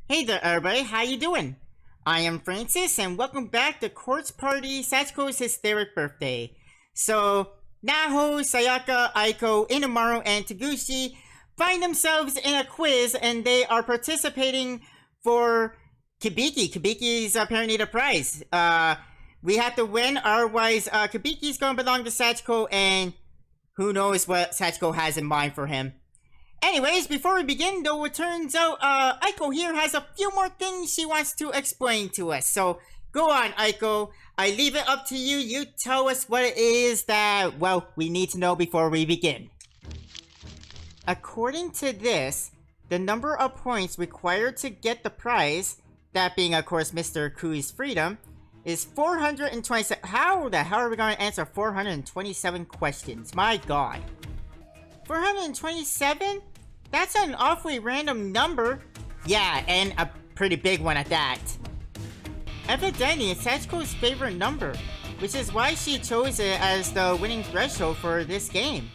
Hey there everybody, how you doing? I am Francis and welcome back to Quartz Party Sachiko's Hysteric Birthday. So, Naho, Sayaka, Aiko, Inamaru, and Taguchi find themselves in a quiz and they are participating for Kibiki. Kibiki's apparently the prize. We have to win, otherwise Kibiki's gonna belong to Sachiko and who knows what Sachiko has in mind for him. Anyways, before we begin, though, it turns out, Aiko here has a few more things she wants to explain to us. So, go on, Aiko. I leave it up to you. You tell us what it is that, well, we need to know before we begin. According to this, the number of points required to get the prize, that being, of course, Mr. Ku's freedom, is 427. How the hell are we going to answer 427 questions? My god. 427? That's an awfully random number. Yeah, and a pretty big one at that. Evidently, it's Sachiko's favorite number, which is why she chose it as the winning threshold for this game.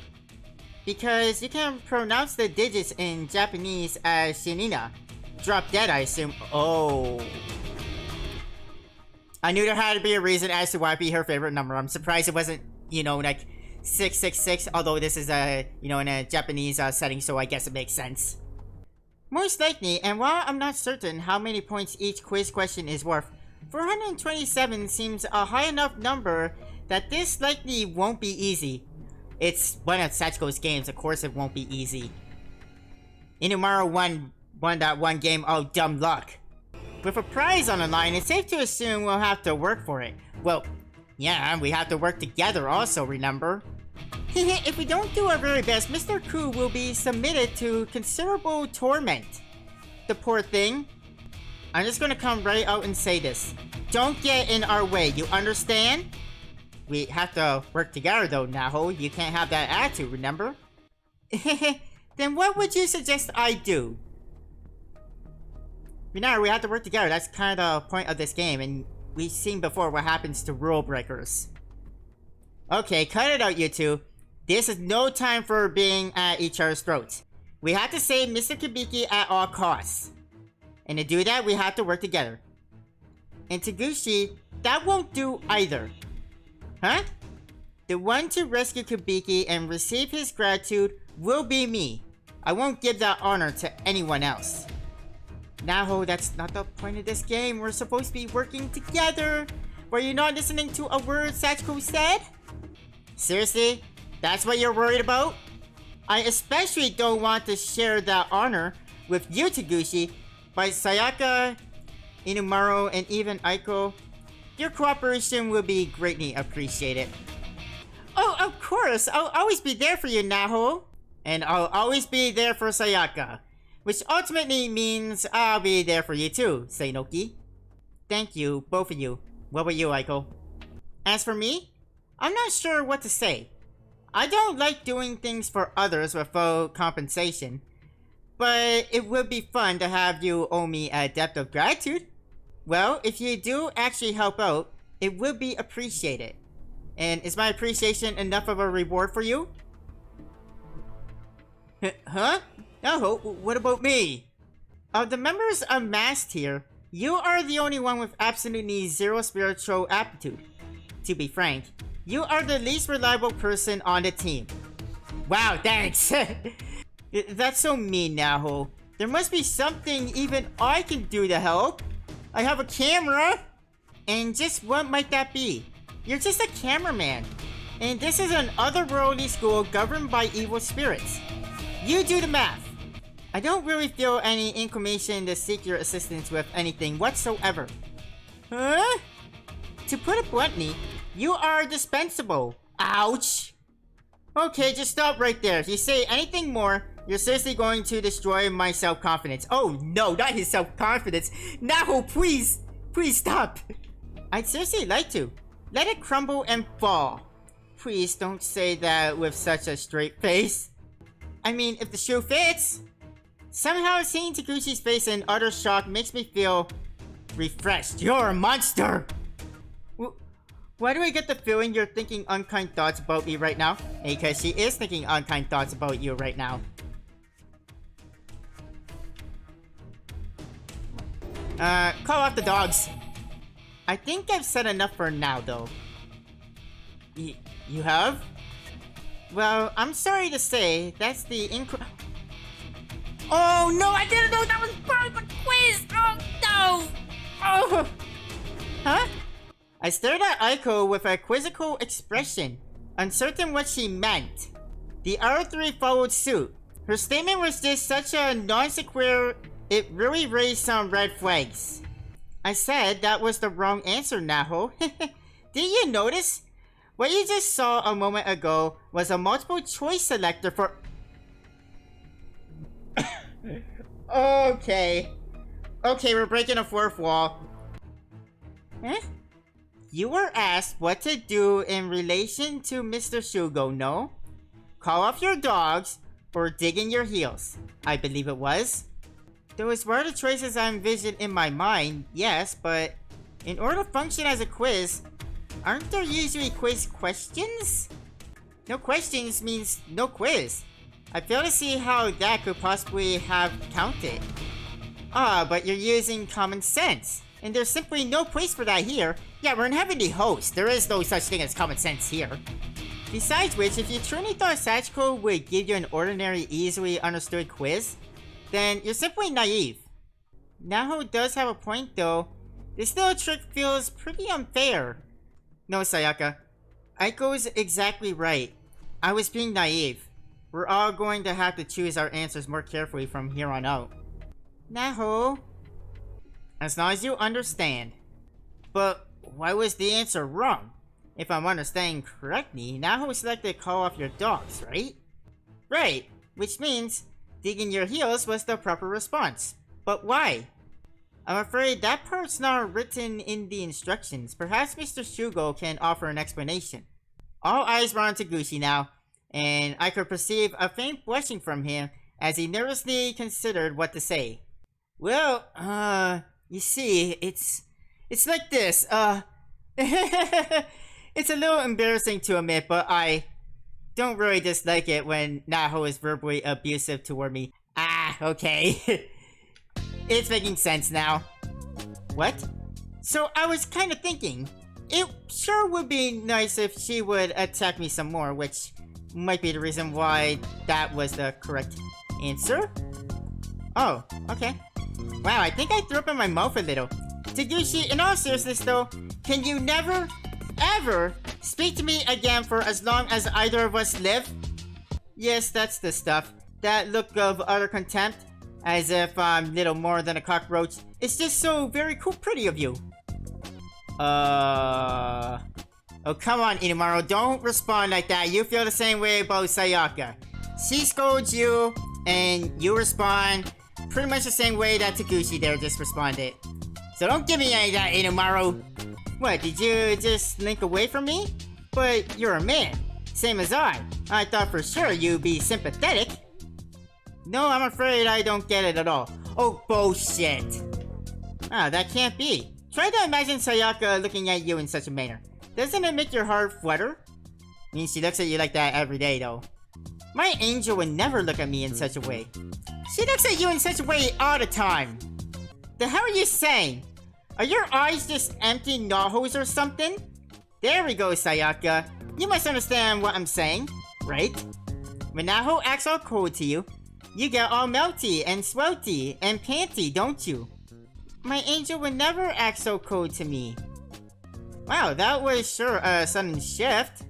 Because you can pronounce the digits in Japanese as Shinina. Drop dead, I assume. Oh. I knew there had to be a reason as to why it'd be her favorite number. I'm surprised it wasn't, you know, like 666, although this is a, you know, in a Japanese setting, so I guess it makes sense. Most likely, and while I'm not certain how many points each quiz question is worth, 427 seems a high enough number that this likely won't be easy. It's one of Sachiko's games, of course it won't be easy. Inamaru won that one game, oh dumb luck. With a prize on the line, it's safe to assume we'll have to work for it. Well, yeah, we have to work together also, remember? If we don't do our very best, Mr. Ku will be submitted to considerable torment. The poor thing. I'm just gonna come right out and say this. Don't get in our way, you understand? We have to work together though, Naho. You can't have that attitude, remember? Then what would you suggest I do? Remember, we have to work together. That's kind of the point of this game, and we've seen before what happens to rule breakers. Okay, cut it out, you two. This is no time for being at each other's throats. We have to save Mr. Kibiki at all costs. And to do that, we have to work together. And Taguchi, that won't do either. Huh? The one to rescue Kibiki and receive his gratitude will be me. I won't give that honor to anyone else. Naho, that's not the point of this game. We're supposed to be working together. Were you not listening to a word Sachiko said? Seriously? That's what you're worried about? I especially don't want to share that honor with you, Taguchi, but Sayaka, Inamaru, and even Aiko. Your cooperation will be greatly appreciated. Oh, of course! I'll always be there for you, Naho! And I'll always be there for Sayaka. Which ultimately means I'll be there for you too, Seinoki. Thank you, both of you. What about you, Aiko? As for me, I'm not sure what to say. I don't like doing things for others without compensation. But it would be fun to have you owe me a debt of gratitude. Well, if you do actually help out, it would be appreciated. And is my appreciation enough of a reward for you? Huh? No, what about me? Of the members amassed here, you are the only one with absolutely zero spiritual aptitude. To be frank, you are the least reliable person on the team. Wow, thanks! That's so mean, Naho. There must be something even I can do to help. I have a camera! And just what might that be? You're just a cameraman. And this is an otherworldly school governed by evil spirits. You do the math. I don't really feel any inclination to seek your assistance with anything whatsoever. Huh? To put it bluntly, you are dispensable. Ouch! Okay, just stop right there. If you say anything more, you're seriously going to destroy my self-confidence. Oh no, not his self-confidence. No, please! Please stop! I'd seriously like to. Let it crumble and fall. Please don't say that with such a straight face. I mean, if the shoe fits. Somehow seeing Taguchi's face in utter shock makes me feel refreshed. You're a monster! Why do I get the feeling you're thinking unkind thoughts about me right now? Because she is thinking unkind thoughts about you right now. Call off the dogs. I think I've said enough for now, though. You have? Well, I'm sorry to say, that's the Oh no, I didn't know that was part of the quiz! Oh no! Oh! Huh? I stared at Aiko with a quizzical expression, uncertain what she meant. The other three followed suit. Her statement was just such a non-sequitur, it really raised some red flags. I said that was the wrong answer, Naho. Did you notice? What you just saw a moment ago was a multiple choice selector for... Okay, we're breaking a fourth wall. Eh? You were asked what to do in relation to Mr. Shugo, no? Call off your dogs or dig in your heels, I believe it was. Those were the choices I envisioned in my mind, yes, but in order to function as a quiz, aren't there usually quiz questions? No questions means no quiz. I fail to see how that could possibly have counted. But you're using common sense, and there's simply no place for that here. Yeah, we're in Heavenly Host. There is no such thing as common sense here. Besides which, if you truly thought Sachiko would give you an ordinary, easily understood quiz, then you're simply naive. Naho does have a point though. This little trick feels pretty unfair. No, Sayaka. Aiko's exactly right. I was being naive. We're all going to have to choose our answers more carefully from here on out. Naho. As long as you understand. But why was the answer wrong? If I'm understanding correctly, Naho selected call off your dogs, right? Right, which means digging your heels was the proper response. But why? I'm afraid that part's not written in the instructions. Perhaps Mr. Shugo can offer an explanation. All eyes were on Taguchi now, and I could perceive a faint blushing from him as he nervously considered what to say. Well, you see, it's like this, it's a little embarrassing to admit, but I don't really dislike it when Naho is verbally abusive toward me. Okay. It's making sense now. What? So I was kind of thinking, it sure would be nice if she would attack me some more, which might be the reason why that was the correct answer. Oh, okay. Wow, I think I threw up in my mouth a little. Taguchi, in all seriousness though, can you never, ever speak to me again for as long as either of us live? Yes, that's the stuff. That look of utter contempt, as if I'm little more than a cockroach. It's just so very cool pretty of you. Oh, come on, Inumaro, don't respond like that. You feel the same way about Sayaka. She scolds you, and you respond pretty much the same way that Taguchi there just responded. So don't give me any of that, Inumaro. What, did you just link away from me? But you're a man, same as I. I thought for sure you'd be sympathetic. No, I'm afraid I don't get it at all. Oh, bullshit. That can't be. Try to imagine Sayaka looking at you in such a manner. Doesn't it make your heart flutter? I mean, she looks at you like that every day, though. My angel would never look at me in such a way. She looks at you in such a way all the time. The hell are you saying? Are your eyes just empty knot-holes or something? There we go, Sayaka. You must understand what I'm saying, right? When Naho acts all cold to you, you get all melty and swelty and panty, don't you? My angel would never act so cold to me. Wow, that was sure a sudden shift.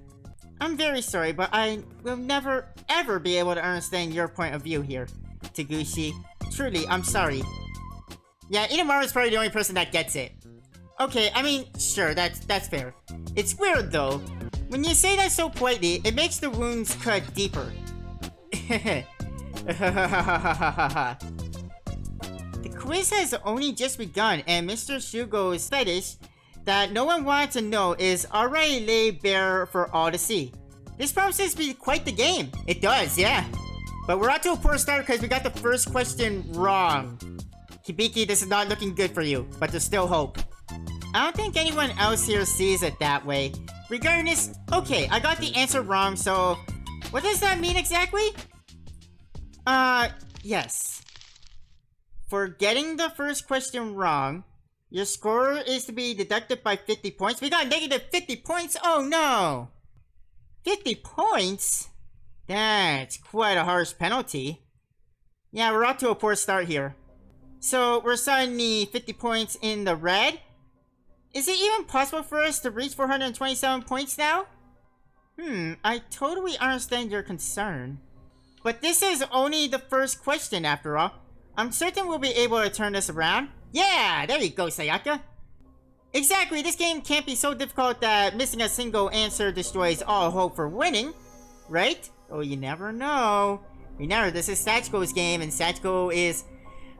I'm very sorry, but I will never ever be able to understand your point of view here, Taguchi. Truly, I'm sorry. Yeah, Inamaru is probably the only person that gets it. Okay, I mean, sure, that's fair. It's weird though. When you say that so politely, it makes the wounds cut deeper. The quiz has only just begun, and Mr. Shugo's fetish that no one wanted to know is already laid bare for all to see. This promises to be quite the game. It does, yeah. But we're out to a poor start because we got the first question wrong. Kibiki, this is not looking good for you, but there's still hope. I don't think anyone else here sees it that way. Regardless, okay, I got the answer wrong, so what does that mean exactly? Yes. For getting the first question wrong, your score is to be deducted by 50 points. We got negative 50 points? Oh no! 50 points? That's quite a harsh penalty. Yeah, we're off to a poor start here. So, we're suddenly 50 points in the red? Is it even possible for us to reach 427 points now? I totally understand your concern. But this is only the first question after all. I'm certain we'll be able to turn this around. Yeah, there you go, Sayaka. Exactly, this game can't be so difficult that missing a single answer destroys all hope for winning. Right? Oh, you never know. Remember, this is Sachiko's game, and Sachiko is...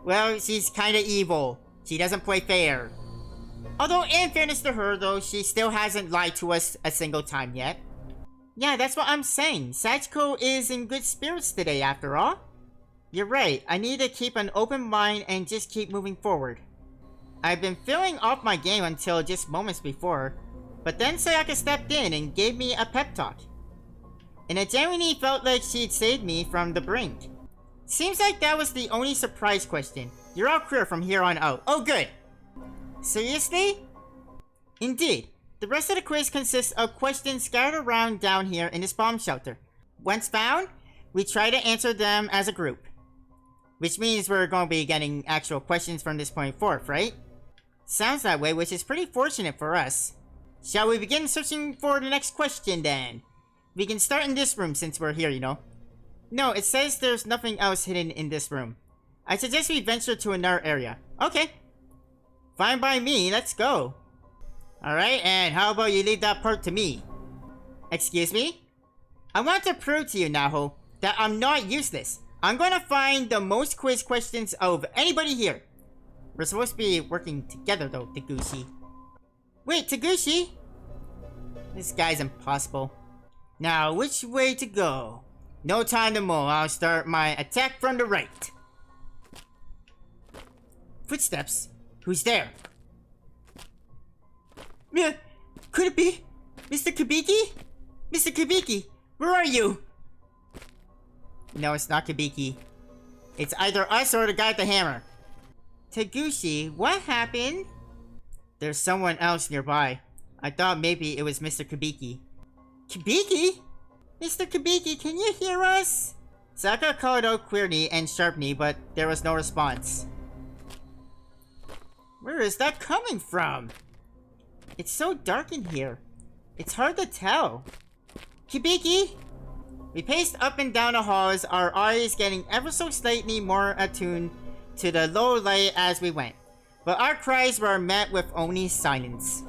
well, she's kinda evil. She doesn't play fair. Although, in fairness to her, though, she still hasn't lied to us a single time yet. Yeah, that's what I'm saying. Sachiko is in good spirits today, after all. You're right. I need to keep an open mind and just keep moving forward. I've been feeling off my game until just moments before, but then Sayaka stepped in and gave me a pep talk. And it genuinely felt like she'd saved me from the brink. Seems like that was the only surprise question. You're all clear from here on out. Oh, good! Seriously? Indeed. The rest of the quiz consists of questions scattered around down here in this bomb shelter. Once found, we try to answer them as a group. Which means we're going to be getting actual questions from this point forth, right? Sounds that way, which is pretty fortunate for us. Shall we begin searching for the next question then? We can start in this room since we're here, you know. No, it says there's nothing else hidden in this room. I suggest we venture to another area. Okay. Fine by me, let's go. Alright, and how about you leave that part to me? Excuse me? I want to prove to you, Naho, that I'm not useless. I'm gonna find the most quiz questions of anybody here. We're supposed to be working together though, Taguchi. Wait, Taguchi? This guy's impossible. Now, which way to go? No time to mull, I'll start my attack from the right. Footsteps? Who's there? Could it be Mr. Kibiki? Mr. Kibiki, where are you? No, it's not Kibiki. It's either us or the guy with the hammer. Taguchi, what happened? There's someone else nearby. I thought maybe it was Mr. Kibiki. Kibiki? Mr. Kibiki, can you hear us? Saka called out clearly and sharply, but there was no response. Where is that coming from? It's so dark in here. It's hard to tell. Kibiki? We paced up and down the halls, our eyes getting ever so slightly more attuned to the low light as we went. But our cries were met with only silence.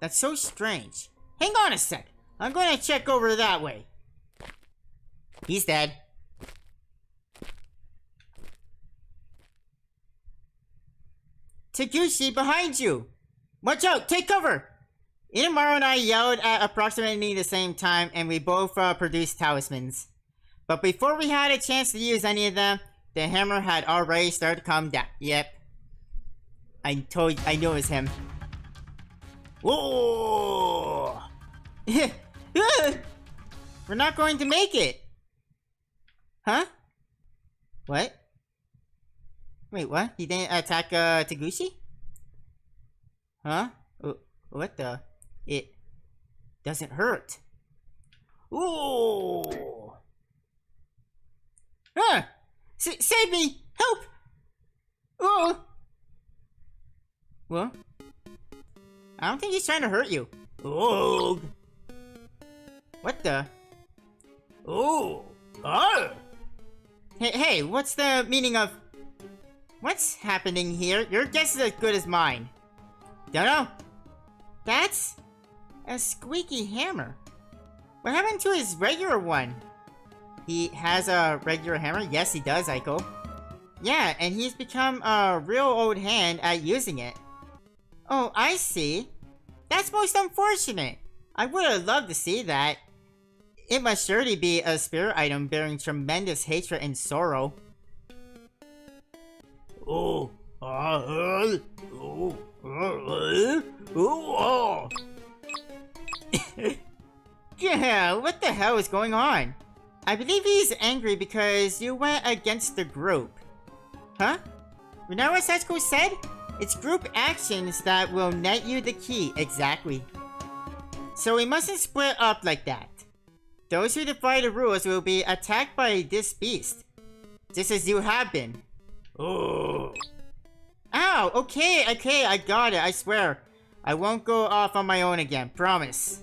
That's so strange. Hang on a sec. I'm going to check over that way. He's dead. Taguchi, behind you! Watch out! Take cover! Inamaru and I yelled at approximately the same time, and we both produced talismans. But before we had a chance to use any of them, the hammer had already started to come down. Yep. I knew it was him. Whoa! We're not going to make it! Huh? What? Wait, what? He didn't attack Taguchi? Huh? What the? It doesn't hurt. Ooh! Huh! Save me! Help! Oh! What? I don't think he's trying to hurt you. Oh! What the? Oh! Oh! Hey, what's the meaning of... What's happening here? Your guess is as good as mine. Don't know. That's a squeaky hammer. What happened to his regular one? He has a regular hammer? Yes, he does, Aiko. Yeah, and he's become a real old hand at using it. Oh, I see. That's most unfortunate. I would have loved to see that. It must surely be a spirit item bearing tremendous hatred and sorrow. Oh. Yeah, what the hell is going on? I believe he's angry because you went against the group. Huh? Remember what Sachiko said? It's group actions that will net you the key. Exactly. So we mustn't split up like that. Those who defy the rules will be attacked by this beast. Just as you have been. Oh. Ow, okay, I got it, I swear. I won't go off on my own again, promise.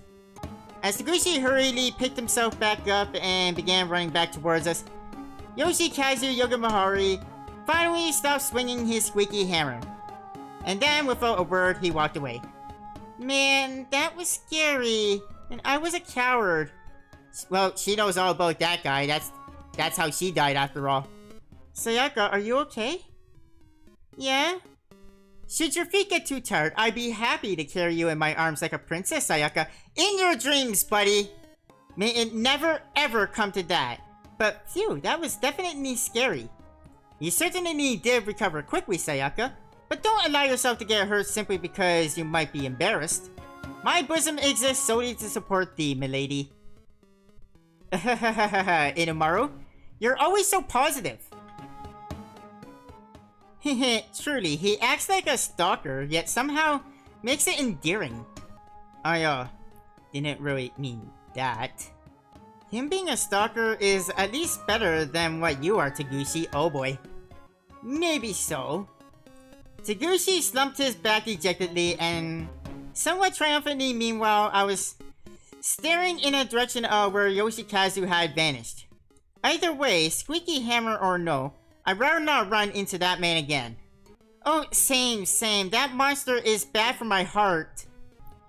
As Taguchi hurriedly picked himself back up and began running back towards us, Yoshikazu Yogamahari finally stopped swinging his squeaky hammer. And then, without a word, he walked away. Man, that was scary. And I was a coward. Well, she knows all about that guy. That's how she died after all. Sayaka, are you okay? Yeah? Should your feet get too tired, I'd be happy to carry you in my arms like a princess, Sayaka. In your dreams, buddy! May it never ever come to that. But phew, that was definitely scary. You certainly did recover quickly, Sayaka. But don't allow yourself to get hurt simply because you might be embarrassed. My bosom exists solely to support thee, milady. Inomaru, you're always so positive. Truly, he acts like a stalker, yet somehow makes it endearing. I, didn't really mean that. Him being a stalker is at least better than what you are, Taguchi. Oh boy. Maybe so. Taguchi slumped his back dejectedly and somewhat triumphantly. Meanwhile, I was staring in a direction where Yoshikazu had vanished. Either way, squeaky hammer or no, I'd rather not run into that man again. Oh, same. That monster is bad for my heart.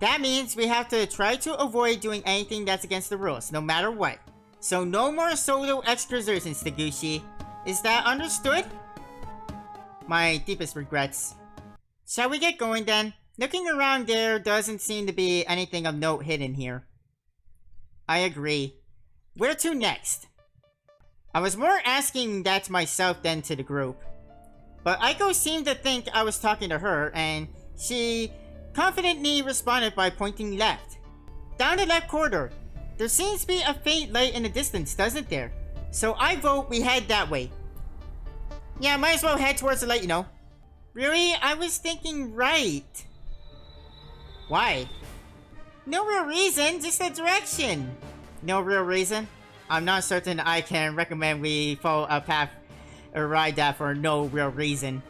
That means we have to try to avoid doing anything that's against the rules, no matter what. So no more solo excursions, Taguchi. Is that understood? My deepest regrets. Shall we get going then? Looking around, there doesn't seem to be anything of note hidden here. I agree. Where to next? I was more asking that to myself than to the group. But Aiko seemed to think I was talking to her, and she confidently responded by pointing left. Down the left corridor. There seems to be a faint light in the distance, doesn't there? So I vote we head that way. Yeah, might as well head towards the light, you know. Really? I was thinking right. Why? No real reason, just a direction. No real reason? I'm not certain I can recommend we follow a path or ride that for no real reason.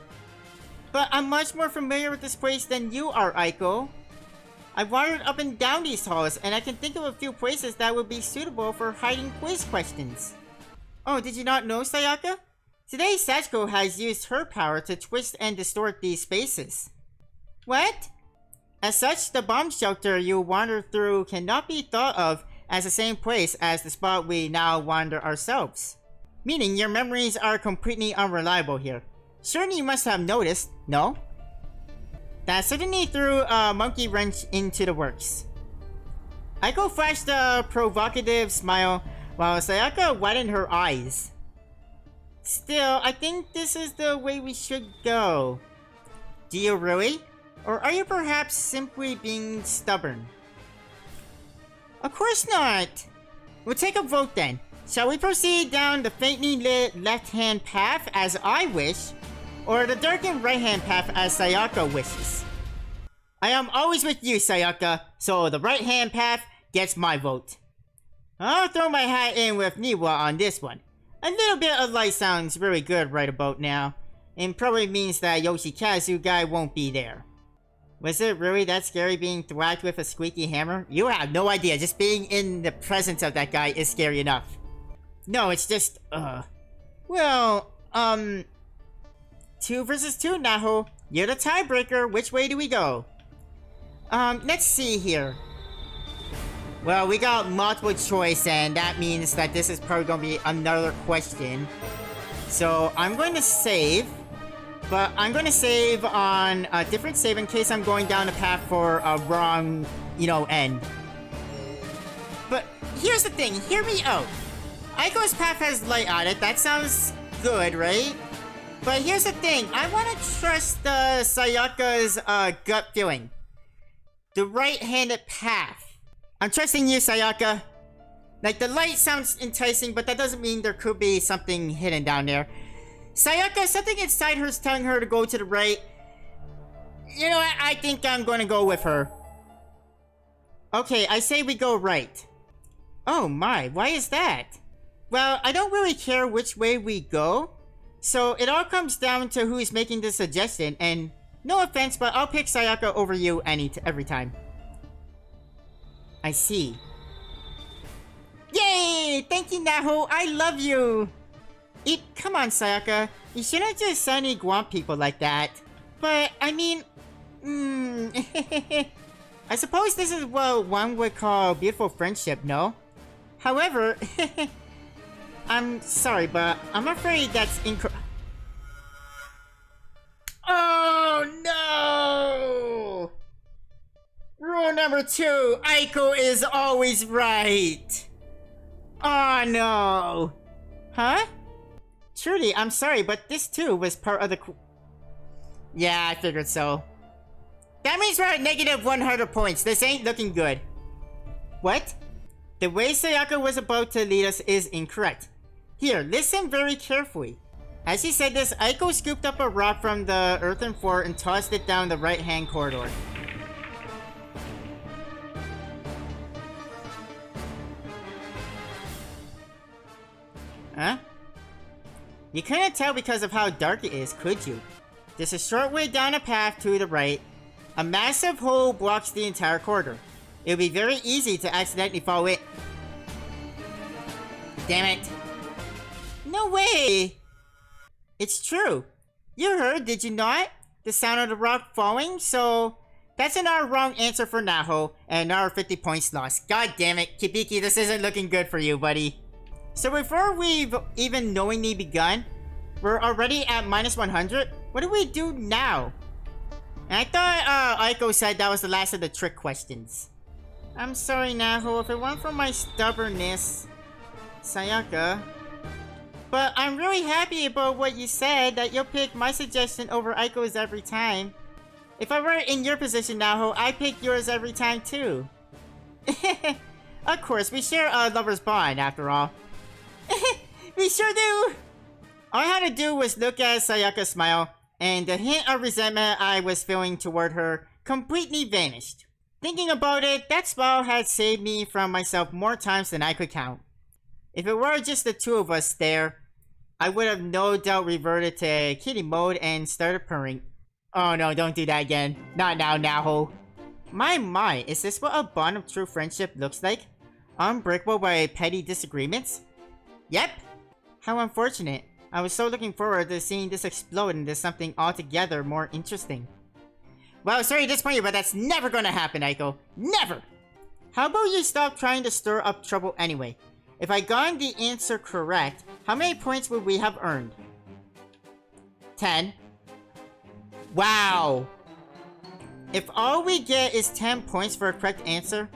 But I'm much more familiar with this place than you are, Aiko. I've wandered up and down these halls, and I can think of a few places that would be suitable for hiding quiz questions. Oh, did you not know, Sayaka? Today, Sachiko has used her power to twist and distort these spaces. What? As such, the bomb shelter you wander through cannot be thought of as the same place as the spot we now wander ourselves. Meaning your memories are completely unreliable here. Certainly you must have noticed, no? That certainly threw a monkey wrench into the works. Aiko flashed a provocative smile while Sayaka widened her eyes. Still, I think this is the way we should go. Do you really? Or are you perhaps simply being stubborn? Of course not! We'll take a vote then. Shall we proceed down the faintly lit left-hand path as I wish, or the darkened right-hand path as Sayaka wishes? I am always with you, Sayaka, so the right-hand path gets my vote. I'll throw my hat in with Niwa on this one. A little bit of light sounds really good right about now, and probably means that Yoshikazu guy won't be there. Was it really that scary being thwacked with a squeaky hammer? You have no idea, just being in the presence of that guy is scary enough. No, it's just, well, 2 versus 2, Naho. You're the tiebreaker, which way do we go? Let's see here. Well, we got multiple choice, and that means that this is probably gonna be another question. So, I'm going to save. But I'm going to save on a different save in case I'm going down the path for a wrong, end. But here's the thing, hear me out. Aiko's path has light on it, that sounds good, right? But here's the thing, I want to trust Sayaka's gut feeling. The right-handed path. I'm trusting you, Sayaka. Like, the light sounds enticing, but that doesn't mean there could be something hidden down there. Sayaka, something inside her is telling her to go to the right. You know what? I think I'm gonna go with her. Okay, I say we go right. Oh my, why is that? Well, I don't really care which way we go. So it all comes down to who's making the suggestion, and no offense, but I'll pick Sayaka over you every time. I see. Yay! Thank you, Naho. I love you. Come on, Sayaka. You shouldn't just send Iguan people like that. But, I mean... I suppose this is what one would call beautiful friendship, no? However... I'm sorry, but I'm afraid that's incorrect. Oh, no! Rule number 2, Aiko is always right. Oh, no. Huh? Truly, I'm sorry, but this too was part of the... Yeah, I figured so. That means we're at negative 100 points. This ain't looking good. What? The way Sayaka was about to lead us is incorrect. Here, listen very carefully. As he said this, Aiko scooped up a rock from the earthen floor and tossed it down the right-hand corridor. Huh? You couldn't tell because of how dark it is, could you? There's a short way down a path to the right. A massive hole blocks the entire corridor. It would be very easy to accidentally fall in. Damn it. No way! It's true. You heard, did you not? The sound of the rock falling, so... That's another wrong answer for Naho, and another 50 points lost. God damn it, Kibiki, this isn't looking good for you, buddy. So before we've even knowingly begun, we're already at minus 100? What do we do now? And I thought Aiko said that was the last of the trick questions. I'm sorry, Naho, if it weren't for my stubbornness, Sayaka. But I'm really happy about what you said, that you'll pick my suggestion over Aiko's every time. If I were in your position, Naho, I'd pick yours every time too. Of course, we share a lover's bond, after all. We sure do! All I had to do was look at Sayaka smile, and the hint of resentment I was feeling toward her completely vanished. Thinking about it, that smile had saved me from myself more times than I could count. If it were just the two of us there, I would have no doubt reverted to kitty mode and started purring. Oh no, don't do that again. Not now, Naho. My, is this what a bond of true friendship looks like? Unbreakable by petty disagreements? Yep. How unfortunate. I was so looking forward to seeing this explode into something altogether more interesting. Well, sorry to disappoint you, but that's never gonna happen, Aiko. Never! How about you stop trying to stir up trouble anyway? If I got the answer correct, how many points would we have earned? 10. Wow! If all we get is 10 points for a correct answer,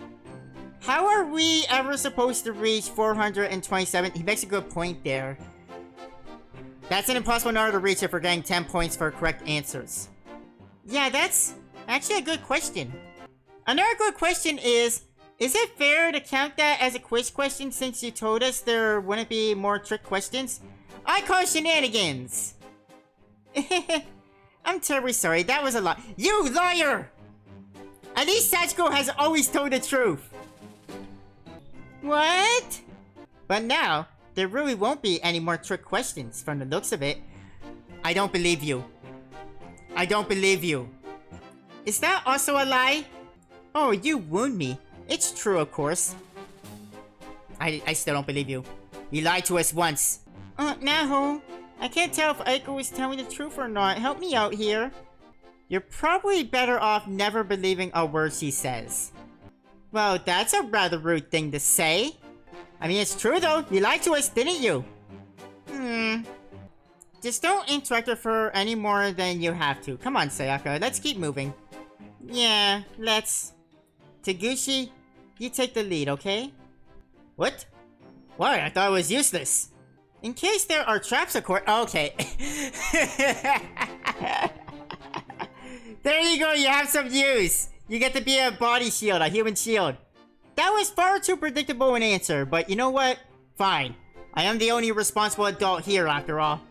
how are we ever supposed to reach 427? He makes a good point there. That's an impossible number to reach if we're getting 10 points for correct answers. Yeah, that's actually a good question. Another good question is it fair to count that as a quiz question since you told us there wouldn't be more trick questions? I call shenanigans! I'm terribly sorry, that was a lie. You liar! At least Sachiko has always told the truth. What? But now, there really won't be any more trick questions from the looks of it. I don't believe you. I don't believe you. Is that also a lie? Oh, you wound me. It's true, of course. I still don't believe you. You lied to us once. Naho, I can't tell if Aiko is telling the truth or not. Help me out here. You're probably better off never believing a word she says. Well, that's a rather rude thing to say. I mean, it's true though. You lied to us, didn't you? Just don't interact with her any more than you have to. Come on, Sayaka. Let's keep moving. Yeah, let's. Taguchi, you take the lead, okay? What? Why? I thought it was useless. In case there are traps, of course. Okay. There you go. You have some use. You get to be a body shield, a human shield. That was far too predictable an answer, but you know what? Fine. I am the only responsible adult here, after all.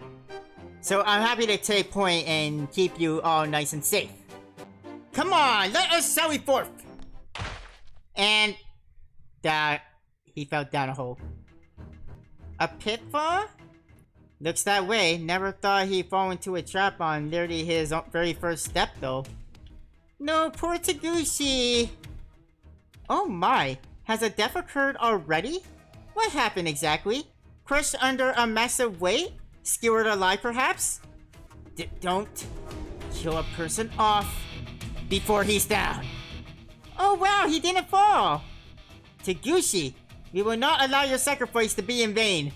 So I'm happy to take point and keep you all nice and safe. Come on, let us sally forth! And... that... he fell down a hole. A pitfall? Looks that way. Never thought he'd fall into a trap on literally his very first step, though. No, poor Taguchi! Oh my, has a death occurred already? What happened exactly? Crushed under a massive weight? Skewered alive, perhaps? Don't kill a person off before he's down. Oh wow, he didn't fall! Taguchi, we will not allow your sacrifice to be in vain.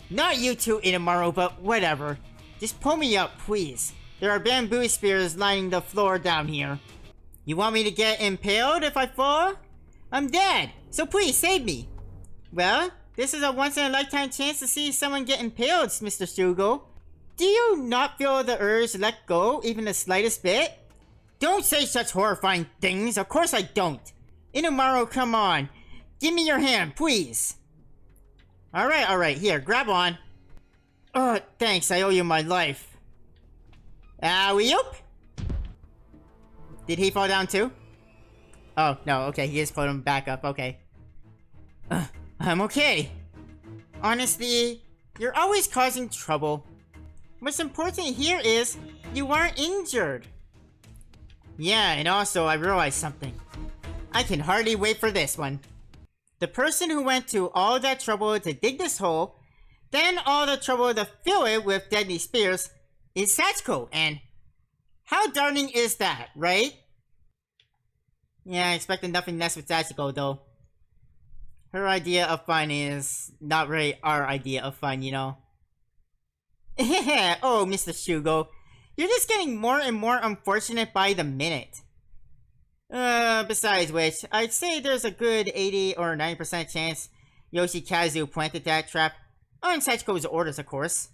Not you two, Inamaru, but whatever. Just pull me up, please. There are bamboo spears lining the floor down here. You want me to get impaled if I fall? I'm dead, so please save me. Well, this is a once-in-a-lifetime chance to see someone get impaled, Mr. Shugo. Do you not feel the urge to let go, even the slightest bit? Don't say such horrifying things, of course I don't. Inamaru, come on. Give me your hand, please. Alright, here, grab on. Oh, thanks, I owe you my life. Alley-oop! Did he fall down too? Oh, no, okay, he just put him back up, okay. I'm okay. Honestly, you're always causing trouble. What's important here is, you aren't injured. Yeah, and also I realized something. I can hardly wait for this one. The person who went to all that trouble to dig this hole, then all the trouble to fill it with deadly spears, is Sachiko, and how darning is that, right? Yeah, I expected nothing less with Sachiko, though. Her idea of fun is not really our idea of fun, you know. Oh, Mr. Shugo, you're just getting more and more unfortunate by the minute. Besides which, I'd say there's a good 80 or 90% chance Yoshikazu planted that trap. On Sachiko's orders, of course.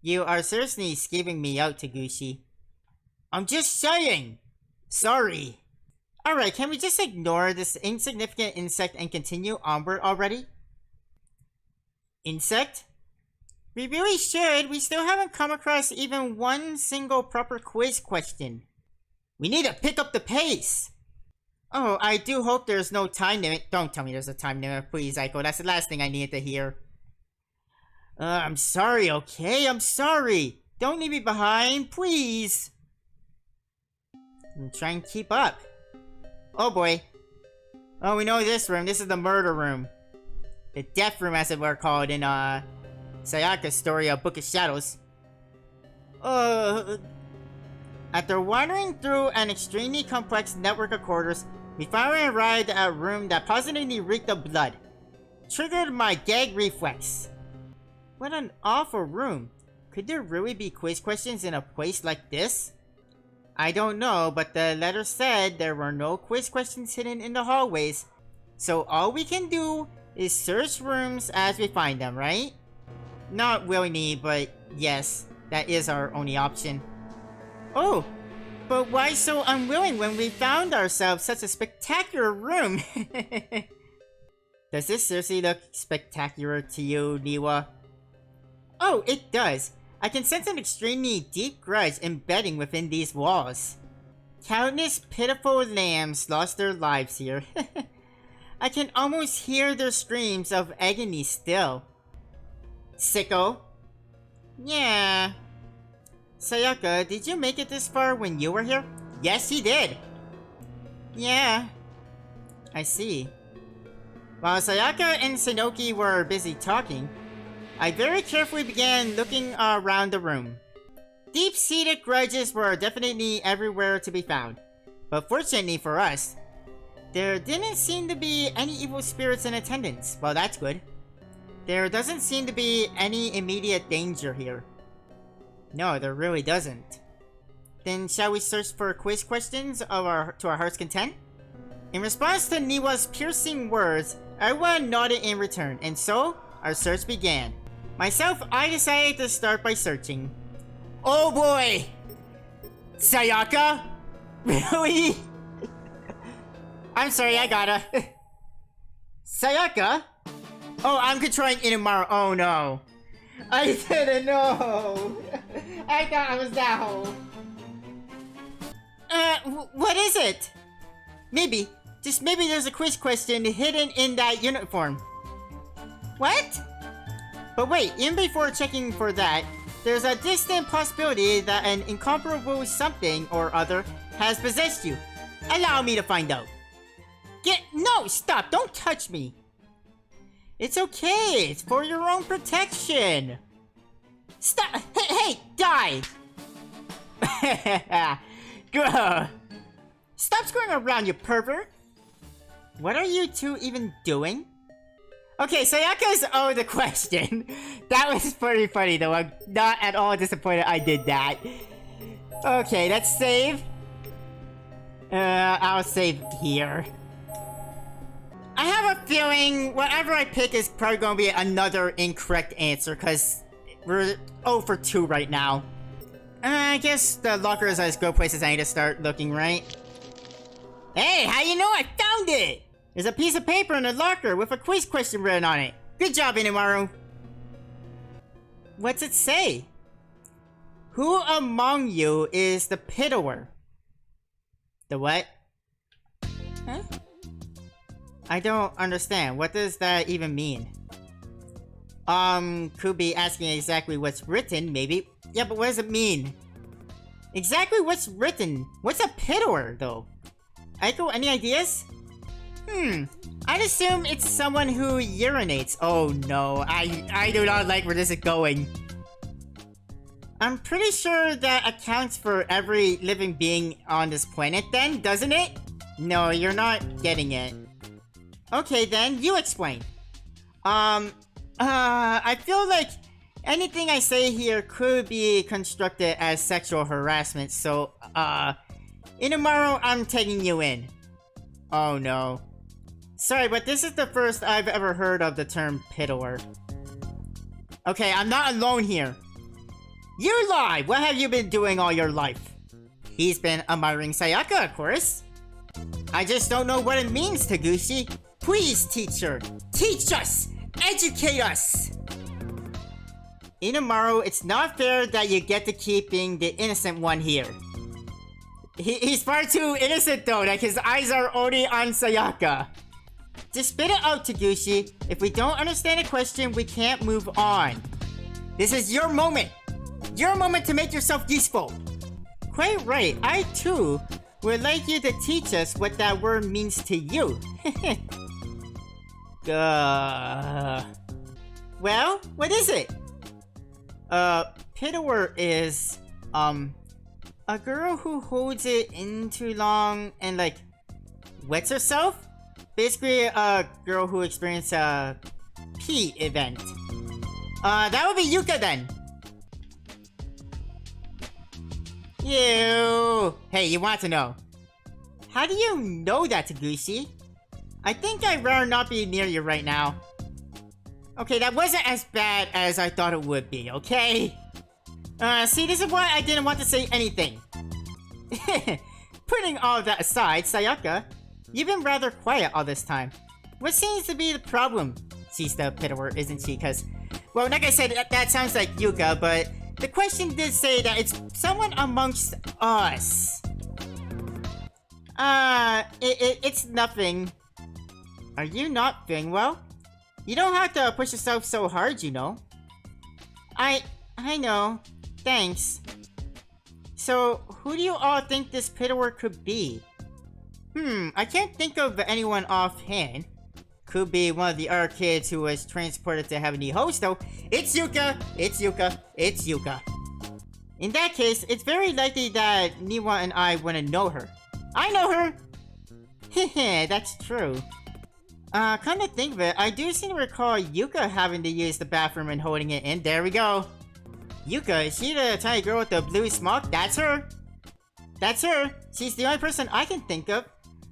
You are seriously skeeving me out, Taguchi. I'm just saying! Sorry. Alright, can we just ignore this insignificant insect and continue onward already? Insect? We really should. We still haven't come across even one single proper quiz question. We need to pick up the pace! Oh, I do hope there's no time limit. Don't tell me there's a time limit, please, Aiko. That's the last thing I needed to hear. I'm sorry, okay? I'm sorry! Don't leave me behind, please! I'm trying to keep up. Oh boy. Oh, we know this room. This is the murder room. The death room, as it were called in, Sayaka's story of Book of Shadows. After wandering through an extremely complex network of corridors, we finally arrived at a room that positively reeked of blood. Triggered my gag reflex. What an awful room. Could there really be quiz questions in a place like this? I don't know, but the letter said there were no quiz questions hidden in the hallways. So all we can do is search rooms as we find them, right? Not willingly, but yes, that is our only option. Oh, but why so unwilling when we found ourselves such a spectacular room? Does this seriously look spectacular to you, Niwa? Oh, it does. I can sense an extremely deep grudge embedding within these walls. Countless pitiful lambs lost their lives here. I can almost hear their screams of agony still. Sicko? Yeah. Sayaka, did you make it this far when you were here? Yes, he did. Yeah. I see. While Sayaka and Shinoki were busy talking, I very carefully began looking around the room. Deep-seated grudges were definitely everywhere to be found. But fortunately for us, there didn't seem to be any evil spirits in attendance. Well, that's good. There doesn't seem to be any immediate danger here. No, there really doesn't. Then shall we search for quiz questions to our heart's content? In response to Niwa's piercing words, everyone nodded in return, and so our search began. Myself, I decided to start by searching. Oh boy! Sayaka? Really? I'm sorry, I gotta. Sayaka? Oh, I'm controlling Inamaru. Oh no. I didn't know! I thought I was that hole. What is it? Maybe, just maybe there's a quiz question hidden in that uniform. What? But wait, even before checking for that, there's a distant possibility that an incomparable something or other has possessed you. Allow me to find out. No, stop, don't touch me. It's okay, it's for your own protection. Stop, hey, die. Gah. Stop screwing around, you pervert. What are you two even doing? Okay, Sayaka's owed the question. That was pretty funny though. I'm not at all disappointed I did that. Okay, let's save. I'll save here. I have a feeling whatever I pick is probably going to be another incorrect answer because we're 0 for 2 right now. I guess the locker is as good place as I need to start looking, right? Hey, how you know I found it? There's a piece of paper in the locker with a quiz question written on it. Good job, Inimaru. What's it say? Who among you is the Pidower? The what? Huh? I don't understand. What does that even mean? Could be asking exactly what's written, maybe. Yeah, but what does it mean? Exactly what's written? What's a Pidower, though? Aiko, any ideas? I'd assume it's someone who urinates. Oh no, I do not like where this is going. I'm pretty sure that accounts for every living being on this planet then, doesn't it? No, you're not getting it. Okay then, you explain. I feel like anything I say here could be constructed as sexual harassment, so, Inimaru, I'm taking you in. Oh no. Sorry, but this is the first I've ever heard of the term Pidower. Okay, I'm not alone here. You lie! What have you been doing all your life? He's been admiring Sayaka, of course. I just don't know what it means, Taguchi. Please, teacher, teach us! Educate us! Inimaru, it's not fair that you get to keep being the innocent one here. He's far too innocent though, like his eyes are only on Sayaka. Just spit it out, Taguchi. If we don't understand a question, we can't move on. This is your moment! Your moment to make yourself useful! Quite right, I too would like you to teach us what that word means to you. Well, what is it? Pidower is, a girl who holds it in too long and, like, wets herself? Basically, a girl who experienced a pee event. That would be Yuka then. You. Hey, you want to know. How do you know that, Taguchi? I think I'd rather not be near you right now. Okay, that wasn't as bad as I thought it would be, okay? See, this is why I didn't want to say anything. Putting all that aside, Sayaka, you've been rather quiet all this time. What seems to be the problem? She's the Pidower, isn't she? Because, well, like I said, that sounds like Yuka, but the question did say that it's someone amongst us. It's nothing. Are you not feeling well? You don't have to push yourself so hard, you know. I know. Thanks. So, who do you all think this Pidower could be? I can't think of anyone offhand. Could be one of the other kids who was transported to Heavenly Host, though. It's Yuka! It's Yuka! It's Yuka! In that case, it's very likely that Niwa and I wouldn't know her. I know her! Heh, that's true. Come to think of it, I do seem to recall Yuka having to use the bathroom and holding it in. There we go. Yuka, is she the tiny girl with the blue smock? That's her! That's her! She's the only person I can think of.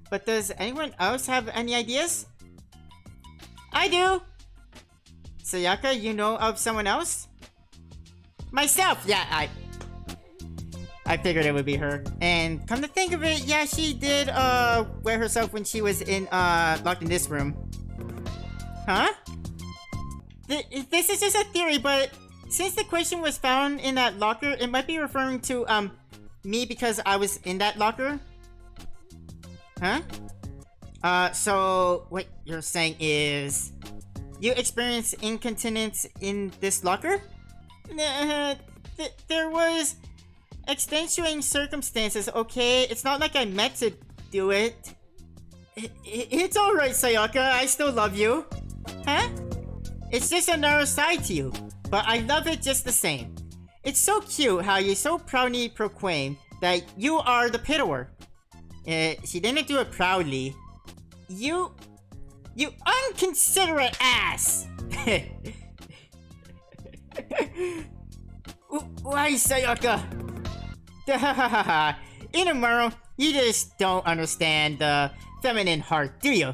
But does anyone else have any ideas? I do! Sayaka, you know of someone else? Myself! Yeah, I figured it would be her. And come to think of it, yeah, she did, wear herself when she was in, locked in this room. Huh? This is just a theory, but since the question was found in that locker, it might be referring to, me because I was in that locker? Huh? So what you're saying is you experienced incontinence in this locker? There was extenuating circumstances, okay? It's not like I meant to do it. It's alright, Sayaka. I still love you. Huh? It's just another side to you, but I love it just the same. It's so cute how you so proudly proclaim that you are the Pidower. She didn't do it proudly. You unconsiderate ass! Why, Sayaka? Inamuro, you just don't understand the feminine heart, do you?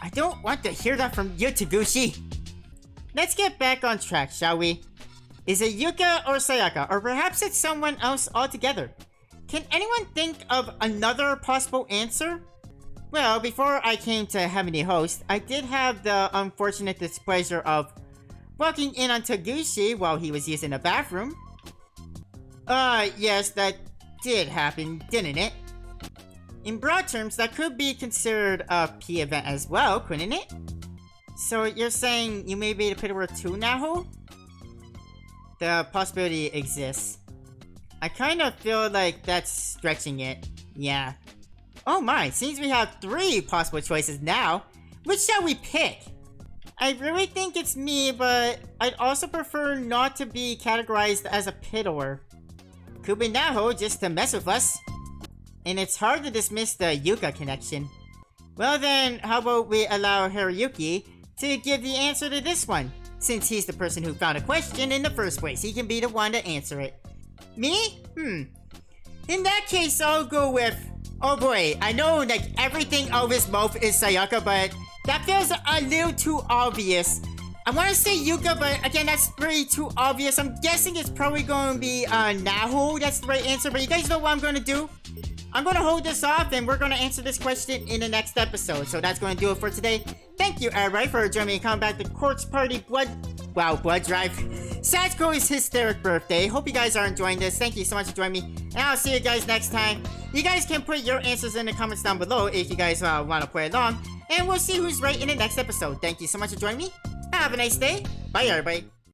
I don't want to hear that from you, Taguchi. Let's get back on track, shall we? Is it Yuka or Sayaka, or perhaps it's someone else altogether? Can anyone think of another possible answer? Well, before I came to Heavenly Host, I did have the unfortunate displeasure of walking in on Taguchi while he was using the bathroom. Yes, that did happen, didn't it? In broad terms, that could be considered a P event as well, couldn't it? So you're saying you may be the Pidower too, Naho? The possibility exists. I kind of feel like that's stretching it. Yeah. Oh my, seems we have 3 possible choices now. Which shall we pick? I really think it's me, but I'd also prefer not to be categorized as a Pidower. Could be Naho just to mess with us. And it's hard to dismiss the Yuka connection. Well then, how about we allow Hiroyuki to give the answer to this one? Since he's the person who found a question in the first place, he can be the one to answer it. Me? In that case, I'll go with... Oh boy, I know like everything out of his mouth is Sayaka, but that feels a little too obvious. I want to say Yuka, but again, that's pretty too obvious. I'm guessing it's probably going to be Naho. That's the right answer, but you guys know what I'm going to do? I'm going to hold this off, and we're going to answer this question in the next episode. So that's going to do it for today. Thank you, everybody, for joining me in Combat the Quartz Party Blood Drive. Sachiko's hysteric birthday. Hope you guys are enjoying this. Thank you so much for joining me, and I'll see you guys next time. You guys can put your answers in the comments down below if you guys want to play along, and we'll see who's right in the next episode. Thank you so much for joining me. Have a nice day. Bye, everybody.